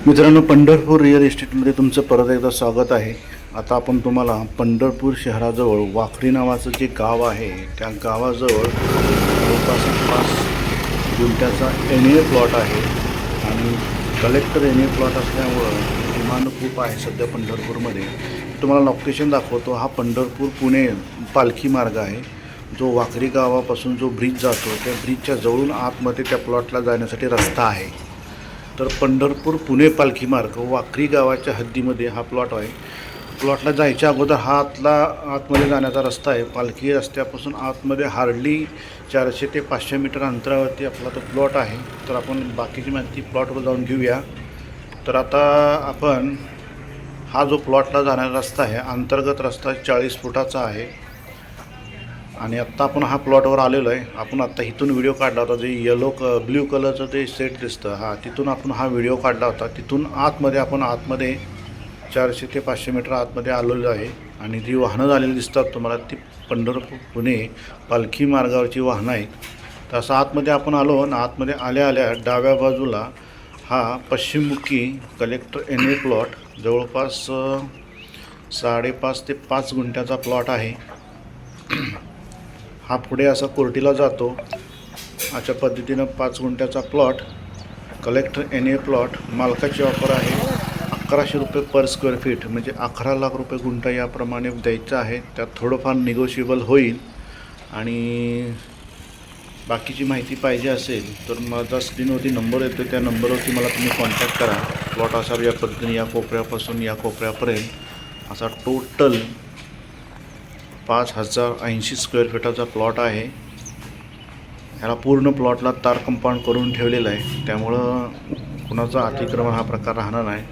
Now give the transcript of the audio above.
मित्रांनो, पंढरपूर रिअल इस्टेटमध्ये तुमचं परत एकदा स्वागत आहे. आता आपण तुम्हाला पंढरपूर शहराजवळ वाखरी नावाचं जे गाव आहे त्या गावाजवळ जवळपास 5 गुंठ्याचा NA प्लॉट आहे आणि कलेक्टर NA प्लॉट असल्यामुळं डिमांड खूप आहे सध्या पंढरपूरमध्ये. तुम्हाला लोकेशन दाखवतो. हा पंढरपूर पुणे पालखी मार्ग आहे. जो वाखरी गावापासून जो ब्रिज जातो त्या ब्रिजच्या जवळून आतमध्ये त्या प्लॉटला जाण्यासाठी रस्ता आहे. तर पंढरपूर पुणे पालखी मार्ग वाखरी गावाच्या हद्दीमध्ये हा प्लॉट आहे. प्लॉटला जायच्या अगोदर हा आतमध्ये जाण्याचा रस्ता आहे. पालखी रस्त्यापासून आतमध्ये हार्डली 400 ते 500 मीटर अंतरावरती आपला तो प्लॉट आहे. तर आपण बाकीची माहिती प्लॉटवर जाऊन घेऊया. तर आता आपण हा जो प्लॉटला जाणारा रस्ता आहे, अंतर्गत रस्ता 40 फुटाचा आहे आणि आत्ता आपण हा प्लॉटवर आलेलो आहे. आपण आत्ता इथून व्हिडिओ काढला होता, जे ब्ल्यू कलरचं ते सेट दिसतं, तिथून आपण हा व्हिडिओ काढला होता. तिथून आतमध्ये 400 ते 500 मीटर आतमध्ये आलेलो आहे आणि जी वाहनं झालेली दिसतात तुम्हाला ती पंढरपूर पुणे पालखी मार्गावरची वाहनं आहेत. तर असं आतमध्ये आपण आलो आणि आतमध्ये आल्या डाव्या बाजूला हा पश्चिममुखी कलेक्टर NA प्लॉट जवळपास 5.5 ते 5 गुंठ्याचा प्लॉट आहे. हा पुढे असा कोर्टीला जातो. अशा पद्धतीनं 5 गुंठ्याचा प्लॉट कलेक्टर NA प्लॉट. मालकाची ऑफर आहे 1100 रुपये पर स्क्वेअर फीट, म्हणजे 11 लाख रुपये गुंठा याप्रमाणे द्यायचं आहे. त्यात थोडंफार निगोशिएबल होईल. आणि बाकीची माहिती पाहिजे असेल तर माझा स्क्रीनवरती नंबर येतो, त्या नंबरवरती मला तुम्ही कॉन्टॅक्ट करा. प्लॉट असा या पद्धतीने या कोपऱ्यापासून या कोपऱ्यापर्यंत असा टोटल 5080 स्क्वेअर फीटाचा प्लॉट आहे. ह्याला पूर्ण प्लॉटला तार कंपाऊंड करून ठेवलेलं आहे, त्यामुळं कुणाचा अतिक्रमण हा प्रकार राहणार नाही.